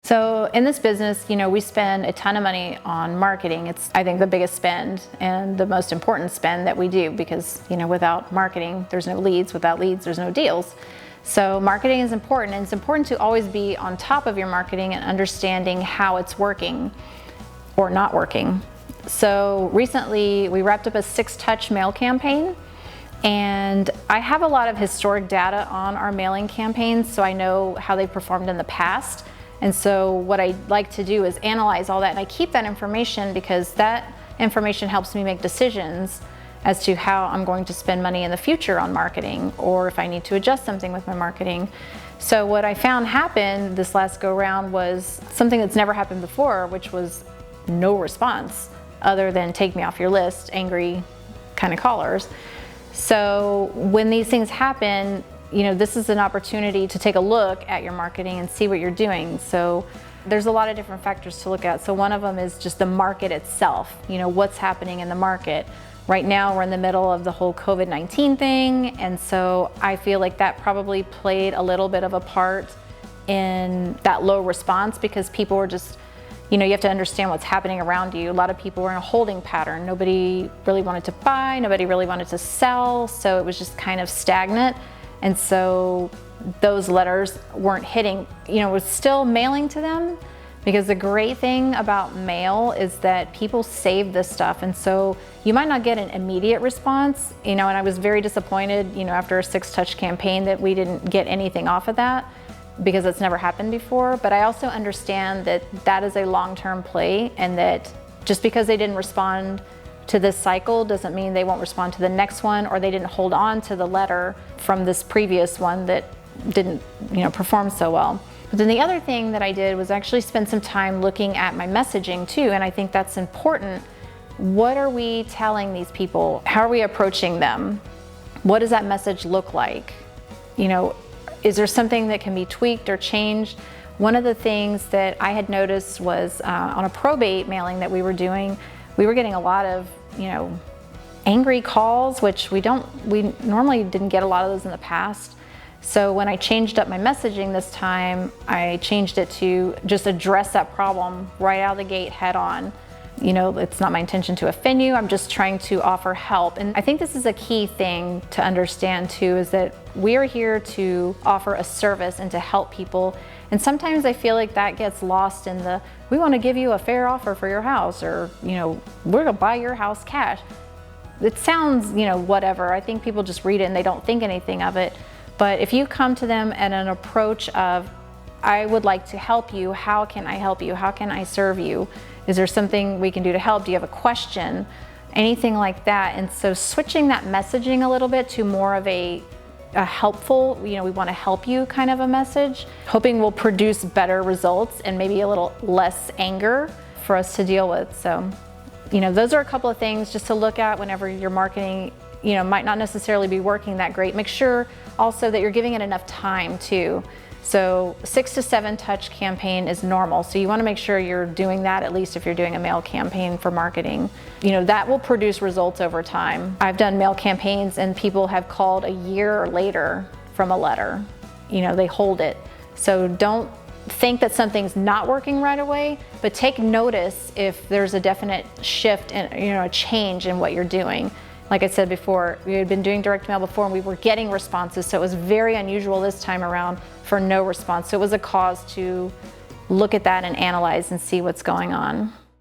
So in this business, we spend a ton of money on marketing. It's, I think, the biggest spend and the most important spend that we do because, without marketing, there's no leads. Without leads, there's no deals. So marketing is important, and it's important to always be on top of your marketing and understanding how it's working or not working. So recently, we wrapped up a 6-touch mail campaign, and I have a lot of historic data on our mailing campaigns, so I know how they performed in the past. And so what I like to do is analyze all that, and I keep that information because that information helps me make decisions as to how I'm going to spend money in the future on marketing, or if I need to adjust something with my marketing. So what I found happened this last go round was something that's never happened before, which was no response other than take me off your list, angry kind of callers. So when these things happen, this is an opportunity to take a look at your marketing and see what you're doing. So there's a lot of different factors to look at. So one of them is just the market itself, what's happening in the market. Right now we're in the middle of the whole COVID-19 thing, and so I feel like that probably played a little bit of a part in that low response because people were just, you have to understand what's happening around you. A lot of people were in a holding pattern. Nobody really wanted to buy, nobody really wanted to sell, so it was just kind of stagnant. And so those letters weren't hitting, it was still mailing to them, because the great thing about mail is that people save this stuff. And so you might not get an immediate response, and I was very disappointed, after a 6-touch campaign that we didn't get anything off of that because it's never happened before. But I also understand that that is a long-term play, and that just because they didn't respond to this cycle doesn't mean they won't respond to the next one, or they didn't hold on to the letter from this previous one that didn't perform so well. But then the other thing that I did was actually spend some time looking at my messaging too, and I think that's important. What are we telling these people? How are we approaching them? What does that message look like? Is there something that can be tweaked or changed? One of the things that I had noticed was on a probate mailing that we were doing, we were getting a lot of angry calls, which we normally didn't get a lot of those in the past. So when I changed up my messaging this time, I changed it to just address that problem right out of the gate head on. It's not my intention to offend you, I'm just trying to offer help. And I think this is a key thing to understand too, is that we are here to offer a service and to help people. And sometimes I feel like that gets lost in the, we want to give you a fair offer for your house, or, we're gonna buy your house cash. It sounds, whatever. I think people just read it and they don't think anything of it. But if you come to them at an approach of, I would like to help you, how can I help you? How can I serve you? Is there something we can do to help? Do you have a question? Anything like that. And so switching that messaging a little bit to more of a helpful, we want to help you kind of a message, hoping will produce better results and maybe a little less anger for us to deal with. So, those are a couple of things just to look at whenever you're marketing, might not necessarily be working that great. Make sure also that you're giving it enough time too. So 6 to 7 touch campaign is normal. So you want to make sure you're doing that, at least if you're doing a mail campaign for marketing. That will produce results over time. I've done mail campaigns and people have called a year later from a letter. They hold it. So don't think that something's not working right away, but take notice if there's a definite shift and a change in what you're doing. Like I said before, we had been doing direct mail before and we were getting responses, so it was very unusual this time around for no response. So it was a cause to look at that and analyze and see what's going on.